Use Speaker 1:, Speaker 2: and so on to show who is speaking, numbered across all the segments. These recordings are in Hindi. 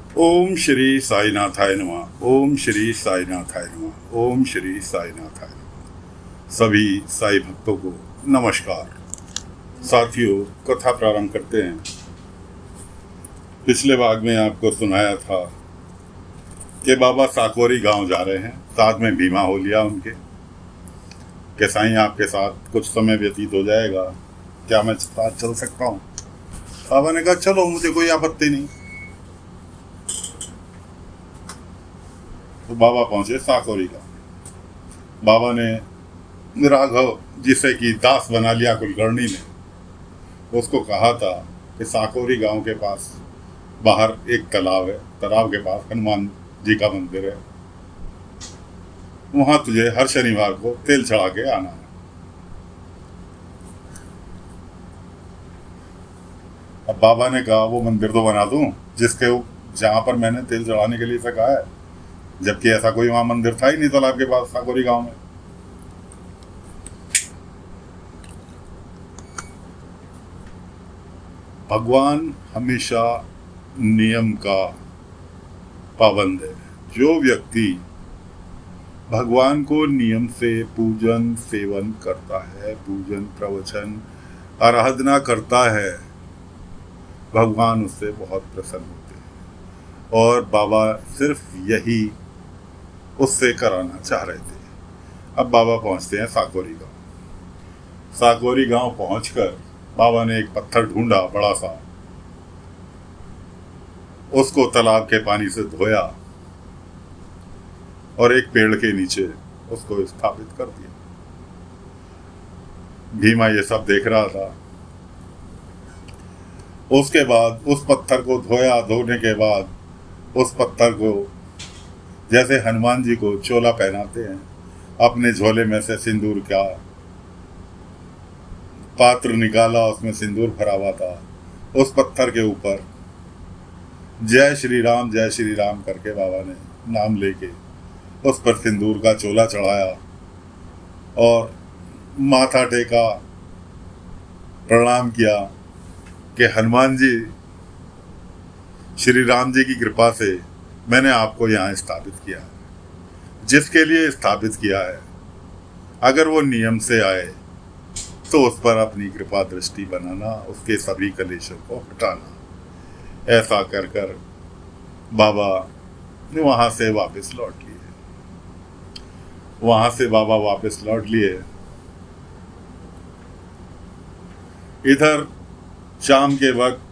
Speaker 1: ओम श्री साईनाथाय नमः। ओम श्री साईनाथाय नमः। ओम श्री साईनाथाय नमः। सभी साई भक्तों को नमस्कार। साथियों, कथा प्रारंभ करते हैं। पिछले भाग में आपको सुनाया था कि बाबा साकोरी गांव जा रहे हैं, साथ में भीमा हो लिया उनके कि साईं आपके साथ कुछ समय व्यतीत हो जाएगा, क्या मैं साथ चल सकता हूँ? बाबा ने कहा चलो, मुझे कोई आपत्ति नहीं। तो बाबा पहुंचे साकोरी गांव। बाबा ने राघव, जिसे कि दास बना लिया कुलकर्णी ने, उसको कहा था कि साकोरी गांव के पास बाहर एक तालाब है, तालाब के पास हनुमान जी का मंदिर है, वहां तुझे हर शनिवार को तेल चढ़ा के आना है। अब बाबा ने कहा वो मंदिर तो बना दूं जहां पर मैंने तेल चढ़ाने के लिए से कहा है, जबकि ऐसा कोई वहां मंदिर था ही नहीं तालाब के पास साकोरी गांव में। भगवान हमेशा नियम का पाबंद है। जो व्यक्ति भगवान को नियम से पूजन सेवन करता है, पूजन प्रवचन आराधना करता है, भगवान उससे बहुत प्रसन्न होते हैं। और बाबा सिर्फ यही उससे कराना चाह रहे थे। अब बाबा पहुंचते हैं साकोरी गांव। साकोरी गांव पहुंचकर बाबा ने एक पत्थर ढूंढा बड़ा सा, उसको तालाब के पानी से धोया और एक पेड़ के नीचे उसको स्थापित कर दिया। भीमा ये सब देख रहा था। उसके बाद उस पत्थर को धोया, धोने के बाद उस पत्थर को, जैसे हनुमान जी को चोला पहनाते हैं, अपने झोले में से सिंदूर का पात्र निकाला, उसमें सिंदूर भरा हुआ था। उस पत्थर के ऊपर जय श्री राम करके बाबा ने नाम लेके उस पर सिंदूर का चोला चढ़ाया और माथा टेका, प्रणाम किया कि हनुमान जी, श्री राम जी की कृपा से मैंने आपको यहाँ स्थापित किया है। जिसके लिए स्थापित किया है, अगर वो नियम से आए तो उस पर अपनी कृपा दृष्टि बनाना, उसके सभी कलेशों को हटाना। ऐसा कर कर बाबा ने वहां से वापस लौट लिए। इधर शाम के वक्त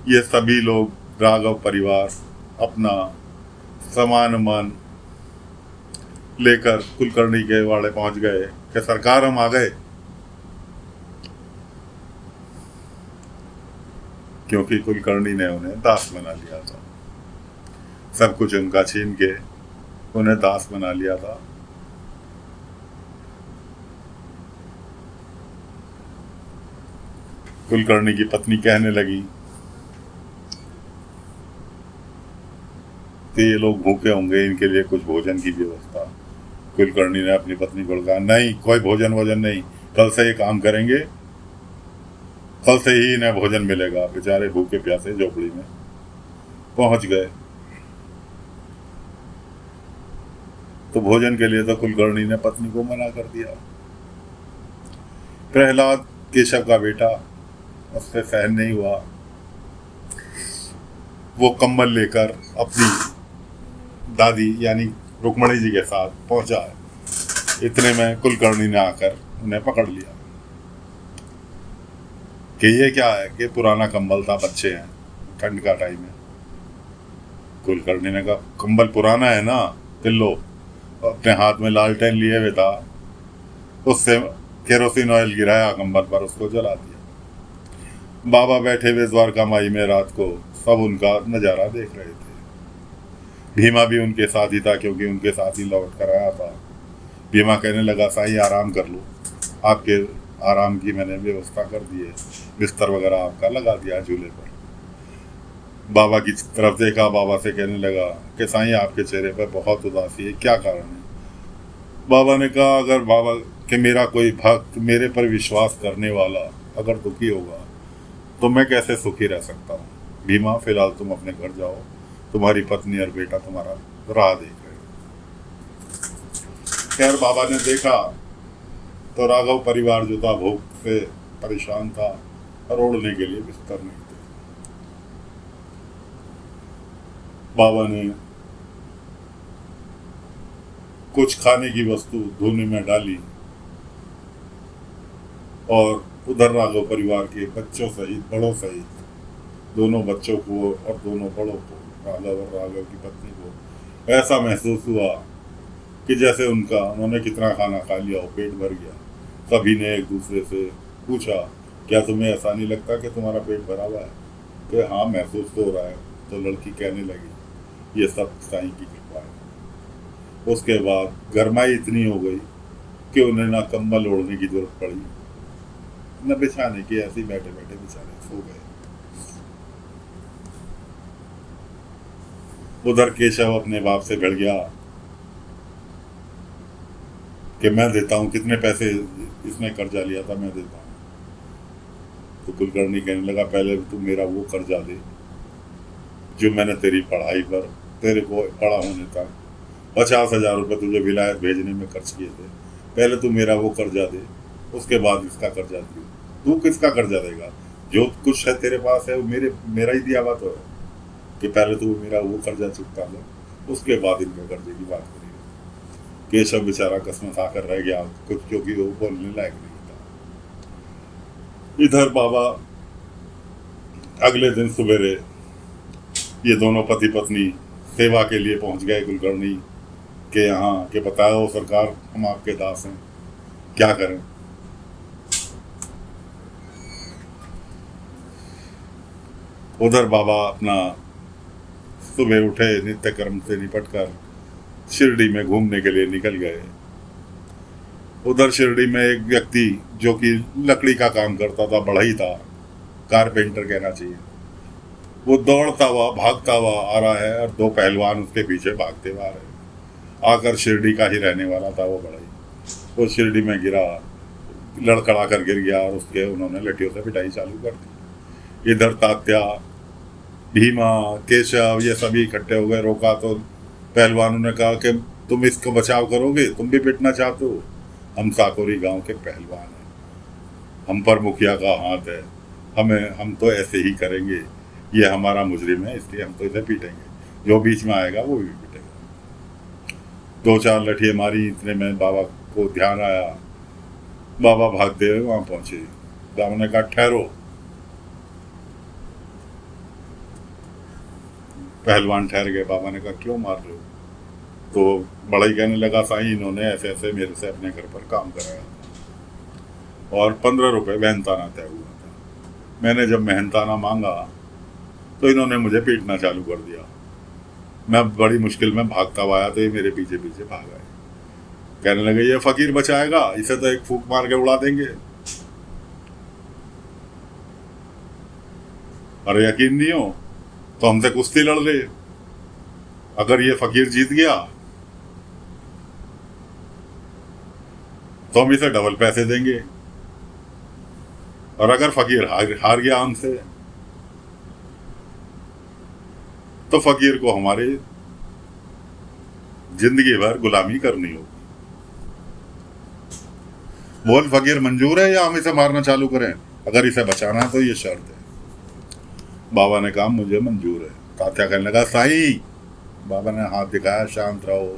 Speaker 1: ये सभी लोग, राघव परिवार, अपना सामान मन लेकर कुलकर्णी के वाड़े पहुंच गए कि सरकार हम आ गए। क्योंकि कुलकर्णी ने उन्हें दास बना लिया था, सब कुछ उनका छीन के उन्हें दास बना लिया था। कुलकर्णी की पत्नी कहने लगी कि ये लोग भूखे होंगे, इनके लिए कुछ भोजन की व्यवस्था। कुलकर्णी ने अपनी पत्नी को कहा, नहीं, कोई भोजन नहीं, कल से ये काम करेंगे, कल से ही इन्हें भोजन मिलेगा। बेचारे भूखे प्यासे झोपड़ी में पहुंच गए। तो भोजन के लिए तो कुलकर्णी ने पत्नी को मना कर दिया। प्रहलाद, केशव का बेटा, उससे सहन नहीं हुआ। वो कंबल लेकर अपनी दादी यानी रुक्मणी जी के साथ पहुंचा। इतने में कुलकर्णी ने आकर उन्हें पकड़ लिया कि ये क्या है, कि पुराना कंबल था, बच्चे हैं, ठंड का टाइम है। कुलकर्णी ने कहा, कंबल पुराना है ना, पिल्लो। अपने हाथ में लालटेन लिए हुए था, उससे केरोसिन ऑयल गिराया कंबल पर, उसको जला दिया। बाबा बैठे हुए द्वारका माई में रात को सब उनका नज़ारा देख रहे थे। भीमा भी उनके साथ ही था, क्योंकि उनके साथ ही लौट कर आया था। भीमा कहने लगा, साईं आराम कर लो, आपके आराम की मैंने व्यवस्था कर दी है, बिस्तर वगैरह आपका लगा दिया झूले पर। बाबा की तरफ देखा, बाबा से कहने लगा कि साईं आपके चेहरे पर बहुत उदासी है, क्या कारण है? बाबा ने कहा, अगर बाबा कि मेरा कोई भक्त, मेरे पर विश्वास करने वाला अगर दुखी होगा तो मैं कैसे सुखी रह सकता हूँ? भीमा फिलहाल तुम अपने घर जाओ, तुम्हारी पत्नी और बेटा तुम्हारा राह देख रहे हो। खैर बाबा ने देखा तो राघव परिवार जो था भूख से परेशान था और ओढ़ने के लिए बिस्तर नहीं थे। बाबा ने कुछ खाने की वस्तु धोने में डाली और उधर राघव परिवार के बच्चों सहित बड़ों सहित दोनों बच्चों को और दोनों बड़ों को, राघव और राघव की पत्नी को ऐसा महसूस हुआ कि जैसे उन्होंने कितना खाना खा लिया हो, पेट भर गया। सभी ने एक दूसरे से पूछा, क्या तुम्हें ऐसा नहीं लगता कि तुम्हारा पेट भरा हुआ है? कि हाँ महसूस तो हो रहा है। तो लड़की कहने लगी, ये सब साईं की कृपा है। उसके बाद गर्माई इतनी हो गई कि उन्हें ना कंबल ओढ़ने की जरूरत पड़ी न बिछाने की, ऐसे ही बैठे बैठे बेचारे सो गए। उधर केशव अपने बाप से भिड़ गया कि मैं देता हूं, कितने पैसे इसने कर्जा लिया था, मैं देता हूं। तो कुलकर्णी कहने लगा, पहले तू मेरा वो कर्जा दे जो मैंने तेरी पढ़ाई पर, तेरे को पढ़ा होने तक 50,000 रुपये तुझे विलायत भेजने में खर्च किए थे। पहले तू मेरा वो कर्जा दे, उसके बाद इसका कर्जा दे। तू किसका कर्जा देगा? जो कुछ है तेरे पास है वो मेरा ही दिया हुआ तो है, कि पहले तू मेरा वो कर्जा चुकता दे, उसके बाद इनके कर्जे की बात करेगा। केशव बेचारा कसम आकर रह गया कुछ, क्योंकि वो बोलने लायक नहीं था। इधर बाबा अगले दिन सवेरे ये दोनों पति पत्नी सेवा के लिए पहुंच गए कुलकर्णी के यहाँ, कि बताओ सरकार, हम आपके दास हैं, क्या करें। उधर बाबा अपना सुबह उठे, नित्य कर्म से निपट कर शिरडी में घूमने के लिए निकल गए। उधर शिरडी में एक व्यक्ति जो कि लकड़ी का काम करता था, बढ़ई था, कारपेंटर कहना चाहिए, वो दौड़ता हुआ भागता हुआ आ रहा है और दो पहलवान उसके पीछे भागते हुए आ रहे हैं। आकर शिरडी का ही रहने वाला था वो बढ़ई, वो शिरडी में गिरा, लड़खड़ा कर गिर गया और उसके उन्होंने लठियों से पिटाई चालू कर दी। इधर तात्या, भीमा, केशव ये सभी इकट्ठे हो गए। रोका तो पहलवानों ने कहा कि तुम इसको बचाव करोगे, तुम भी पिटना चाहते हो? हम साकोरी गांव के पहलवान हैं, हम पर मुखिया का हाथ है, हम तो ऐसे ही करेंगे, ये हमारा मुजरिम है, इसलिए हम तो इसे पीटेंगे, जो बीच में आएगा वो भी पीटेगा। 2-4 लठियाँ मारी, इतने में बाबा को ध्यान आया। बाबा भागते हुए वहां पहुंचे। बाबा ने कहा, ठहरो। पहलवान ठहर गए। बाबा ने कहा, क्यों मार रहे हो? तो बड़ा ही कहने लगा, साईं इन्होंने ऐसे ऐसे मेरे से अपने घर पर काम कराया था और 15 रुपये मेहनताना तय हुआ था। मैंने जब मेहनताना मांगा तो इन्होंने मुझे पीटना चालू कर दिया। मैं बड़ी मुश्किल में भागता हुआ आया तो ये मेरे पीछे पीछे भाग आए। कहने लगे, ये फकीर बचाएगा, इसे तो एक फूंक मार के उड़ा देंगे। अरे यकीन नहीं हो तो हमसे कुश्ती लड़ ले, अगर ये फकीर जीत गया तो हम इसे डबल पैसे देंगे, और अगर फकीर हार गया हमसे तो फकीर को हमारी जिंदगी भर गुलामी करनी होगी। बोल, फकीर मंजूर है या हम इसे मारना चालू करें? अगर इसे बचाना है तो ये शर्त है। बाबा ने कहा, मुझे मंजूर है। तात्या कहने लगा, साईं। बाबा ने हाथ दिखाया, शांत रहो।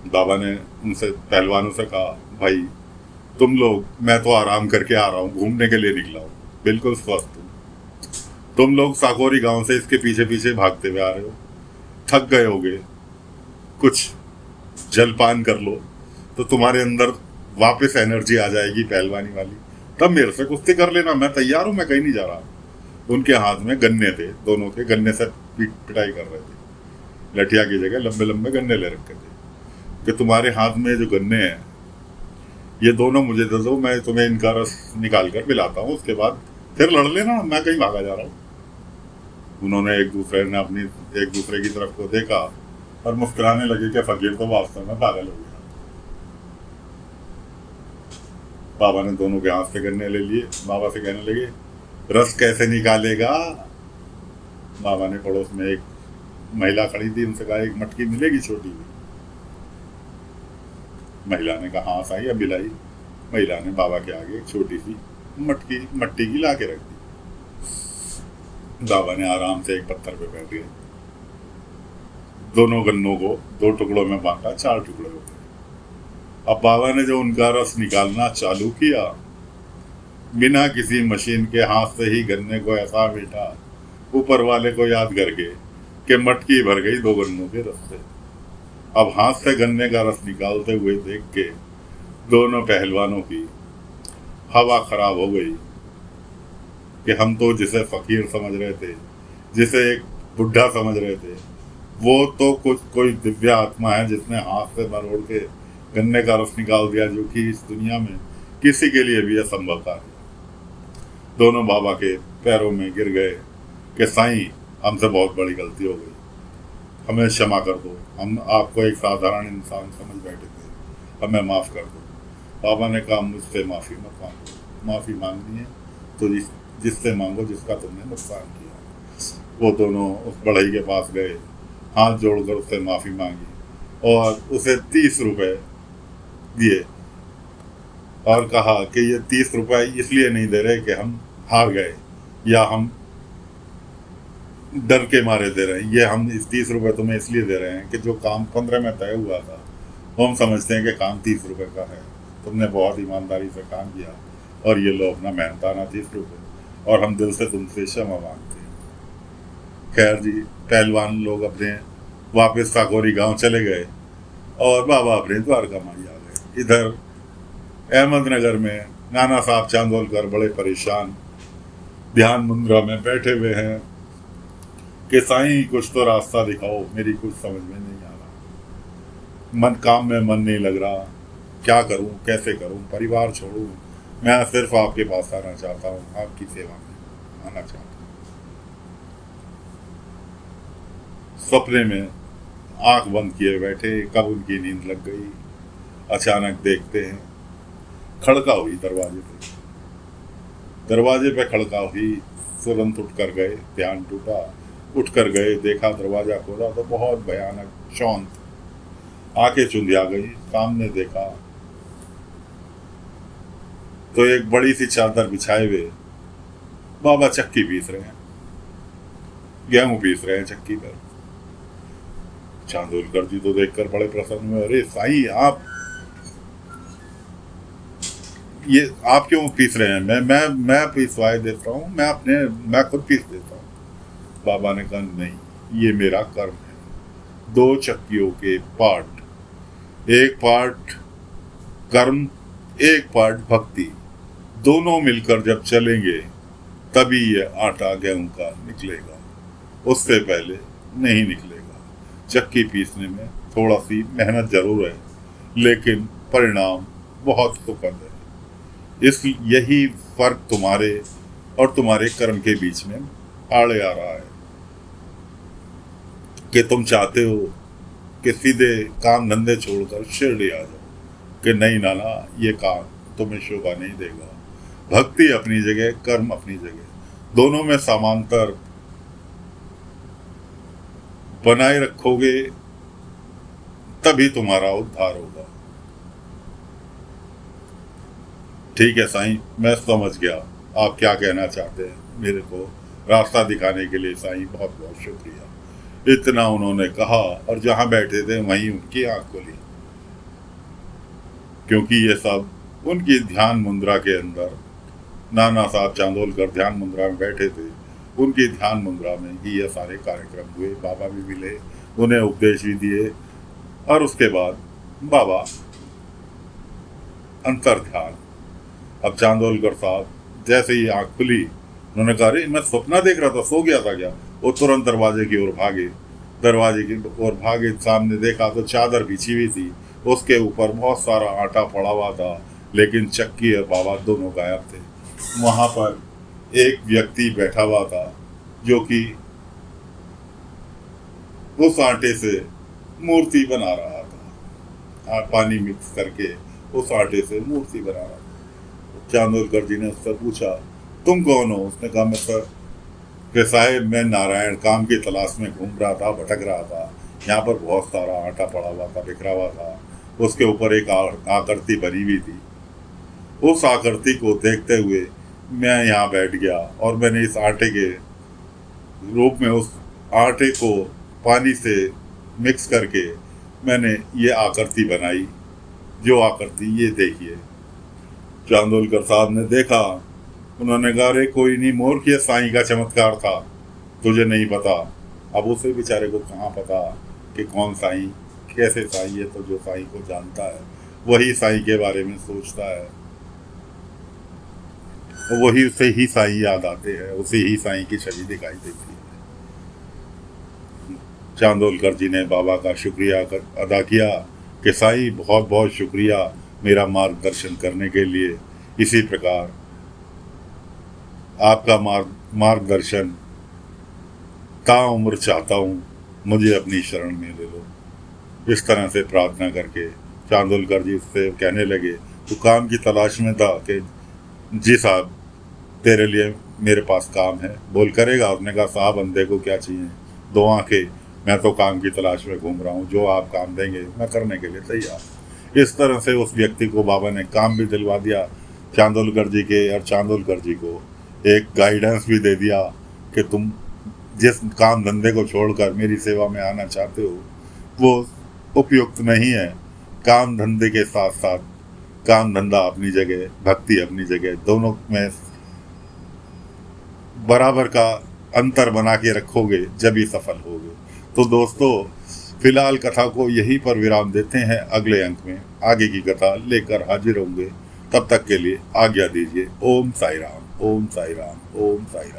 Speaker 1: बाबा ने उनसे पहलवानों से कहा, भाई तुम लोग, मैं तो आराम करके आ रहा हूँ, घूमने के लिए निकला हूँ, बिल्कुल स्वस्थ हूँ। तुम लोग साकोरी गांव से इसके पीछे पीछे भागते हुए आ रहे हो, थक गए होगे, कुछ जलपान कर लो तो तुम्हारे अंदर वापस एनर्जी आ जाएगी पहलवानी वाली, तब मेरे से कुश्ती कर लेना, मैं तैयार हूँ, मैं कहीं नहीं जा रहा। उनके हाथ में गन्ने थे, दोनों के गन्ने से पिटाई कर रहे थे। लठिया की जगह लंबे लंबे गन्ने ले रखे थे कि तुम्हारे हाथ में जो गन्ने हैं ये दोनों मुझे दे दो, मैं तुम्हें इनका रस निकाल कर पिलाता हूँ, उसके बाद फिर लड़ लेना, मैं कहीं भागा जा रहा हूँ। उन्होंने एक दूसरे की तरफ को देखा और मुस्कुराने लगे कि फकीर तो वास्तव में पागल हो गया। बाबा ने दोनों के हाथ से गन्ने ले लिए। बाबा से कहने लगे, रस कैसे निकालेगा? बाबा ने पड़ोस में एक महिला खड़ी थी, उनसे कहा एक मटकी मिलेगी छोटी सी? महिला ने कहा हाँ साईं, अभी लाई। महिला ने बाबा के आगे एक छोटी सी मटकी मट्टी की ला के रख दी। बाबा ने आराम से एक पत्थर पे बैठ गए, दोनों गन्नों को 2 टुकड़ों में बांटा, 4 टुकड़े हो गए। अब बाबा ने जो उनका रस निकालना चालू किया, बिना किसी मशीन के हाथ से ही गन्ने को ऐसा बेटा, ऊपर वाले को याद करके कि मटकी भर गई 2 गन्नों के रस से। अब हाथ से गन्ने का रस निकालते हुए देख के दोनों पहलवानों की हवा खराब हो गई कि हम तो जिसे फकीर समझ रहे थे, जिसे एक बुढ़ा समझ रहे थे, वो तो कुछ कोई दिव्य आत्मा है जिसने हाथ से मरोड़ के गन्ने का रस निकाल दिया, जो कि इस दुनिया में किसी के लिए भी असंभव कार्य। दोनों बाबा के पैरों में गिर गए कि साईं, हमसे बहुत बड़ी गलती हो गई, हमें क्षमा कर दो, हम आपको एक साधारण इंसान समझ बैठे थे, हमें माफ़ कर दो। बाबा ने कहा मुझसे माफ़ी मत मांगो, माफ़ी मांगनी है तो जिससे मांगो जिसका तुमने नुकसान किया। वो दोनों उस बढ़ई के पास गए, हाथ जोड़कर उससे माफ़ी मांगी और उसे 30 रुपए दिए और कहा कि ये 30 रुपए इसलिए नहीं दे रहे कि हम हार गए या हम डर के मारे दे रहे हैं, ये हम इस 30 रुपए तुम्हें इसलिए दे रहे हैं कि जो काम 15 में तय हुआ था वो हम समझते हैं कि काम 30 रुपए का है, तुमने बहुत ईमानदारी से काम किया और ये लो अपना मेहनताना 30 रुपए, और हम दिल से तुमसे क्षमा मांगते हैं। खैर जी, पहलवान लोग अपने वापस साकोरी गांव चले गए और बाबा अपने द्वारका माई आ गए। इधर अहमदनगर में नाना साहब चांदोलकर बड़े परेशान ध्यान मुद्रा में बैठे हुए हैं कि साईं कुछ तो रास्ता दिखाओ, मेरी कुछ समझ में नहीं आ रहा, काम में मन नहीं लग रहा, क्या करूं, कैसे करूं, परिवार छोड़ूं, मैं सिर्फ आपके पास आना चाहता हूं, आपकी सेवा में आना चाहता हूं। सपने में आंख बंद किए बैठे, कब उनकी नींद लग गई, अचानक देखते हैं खड़का हुई दरवाजे पे खड़का हुई, तुरंत उठ कर गए, ध्यान टूटा, उठ कर गए, देखा दरवाजा खोला तो बहुत भयानक शौंत, आंखें चुंधिया गई। सामने देखा तो एक बड़ी सी चादर बिछाए हुए बाबा चक्की पीस रहे हैं, गेहूं पीस रहे हैं चक्की पर। चांदोलकर जी तो देखकर बड़े प्रसन्न हुए, अरे साईं आप क्यों पीस रहे हैं? मैं पीसवाए देता हूँ, मैं खुद पीस देता हूँ। बाबा ने कहा नहीं, ये मेरा कर्म है। 2 चक्कियों के पार्ट, एक पार्ट कर्म, एक पार्ट भक्ति, दोनों मिलकर जब चलेंगे तभी ये आटा गेहूं का निकलेगा, उससे पहले नहीं निकलेगा। चक्की पीसने में थोड़ा सी मेहनत जरूर है, लेकिन परिणाम बहुत सुखद है। यही फर्क तुम्हारे और तुम्हारे कर्म के बीच में आड़े आ रहा है कि तुम चाहते हो कि सीधे काम धंधे छोड़कर शिरडी आ जाओ, कि नहीं नाना, ये काम तुम्हें शोभा नहीं देगा। भक्ति अपनी जगह, कर्म अपनी जगह, दोनों में समांतर बनाए रखोगे तभी तुम्हारा उद्धार होगा। ठीक है साईं, मैं समझ गया आप क्या कहना चाहते हैं, मेरे को रास्ता दिखाने के लिए साईं बहुत बहुत शुक्रिया। इतना उन्होंने कहा और जहां बैठे थे वहीं उनकी आंख खुली, क्योंकि ये सब उनकी ध्यान मुद्रा के अंदर, नाना साहब चांदोलकर ध्यान मुद्रा में बैठे थे, उनकी ध्यान मुद्रा में ही ये सारे कार्यक्रम हुए। बाबा भी मिले, उन्हें उपदेश भी दिए और उसके बाद बाबा अंतर ध्यान। अब चांदोलकर साहब जैसे ही आँख खुली, उन्होंने कहा अरे मैं सपना देख रहा था, सो गया था क्या? वो तुरंत दरवाजे की ओर भागे, दरवाजे की ओर भागे, सामने देखा तो चादर बिछी हुई थी, उसके ऊपर बहुत सारा आटा पड़ा हुआ था, लेकिन चक्की और बाबा दोनों गायब थे। वहाँ पर एक व्यक्ति बैठा हुआ था जो कि उस आटे से मूर्ति बना रहा था, पानी मिक्स करके उस आटे से मूर्ति बना रहा था। चांदोलकर जी ने उससे पूछा तुम कौन हो? उसने कहा, मैं सर कि साहिब मैं नारायण, काम की तलाश में घूम रहा था, भटक रहा था। यहाँ पर बहुत सारा आटा पड़ा हुआ था, बिखरा हुआ था। उसके ऊपर एक आकृति बनी हुई थी। उस आकृति को देखते हुए मैं यहाँ बैठ गया और मैंने इस आटे के रूप में उस आटे को पानी से मिक्स करके मैंने ये आकृति बनाई। जो आकृति ये देखिए। चांदोलकर साहब ने देखा। उन्होंने कहा, अरे कोई नहीं मोर, ये साईं का चमत्कार था, तुझे नहीं पता। अब उसे बेचारे को कहाँ पता कि कौन साईं, कैसे साईं है। तो जो साईं को जानता है वही साईं के बारे में सोचता है, वही उसे ही साईं याद आते हैं, उसे ही साईं की छवि दिखाई देती है। चांदोलकर जी ने बाबा का शुक्रिया अदा किया कि साईं बहुत बहुत शुक्रिया मेरा मार्गदर्शन करने के लिए। इसी प्रकार आपका मार्गदर्शन ताउम्र चाहता हूँ, मुझे अपनी शरण में ले लो। इस तरह से प्रार्थना करके चांदोलकर जी उससे कहने लगे, तू काम की तलाश में था? कि जी साहब, तेरे लिए मेरे पास काम है, बोल करेगा? उसने कहा, साहब अंधे को क्या चाहिए, दो आंखें, मैं तो काम की तलाश में घूम रहा हूँ, जो आप काम देंगे मैं करने के लिए तैयार। इस तरह से उस व्यक्ति को बाबा ने काम भी दिलवा दिया चांदोलकर जी के, और चांदोलकर जी को एक गाइडेंस भी दे दिया कि तुम जिस काम धंधे को छोड़कर मेरी सेवा में आना चाहते हो वो उपयुक्त नहीं है। काम धंधे के साथ साथ काम धंधा अपनी जगह, भक्ति अपनी जगह, दोनों में बराबर का अंतर बना के रखोगे जब ही सफल होगे। तो दोस्तों, फिलहाल कथा को यहीं पर विराम देते हैं। अगले अंक में आगे की कथा लेकर हाजिर होंगे। तब तक के लिए आज्ञा दीजिए। ओम साई राम, ओम साई राम, ओम साई राम।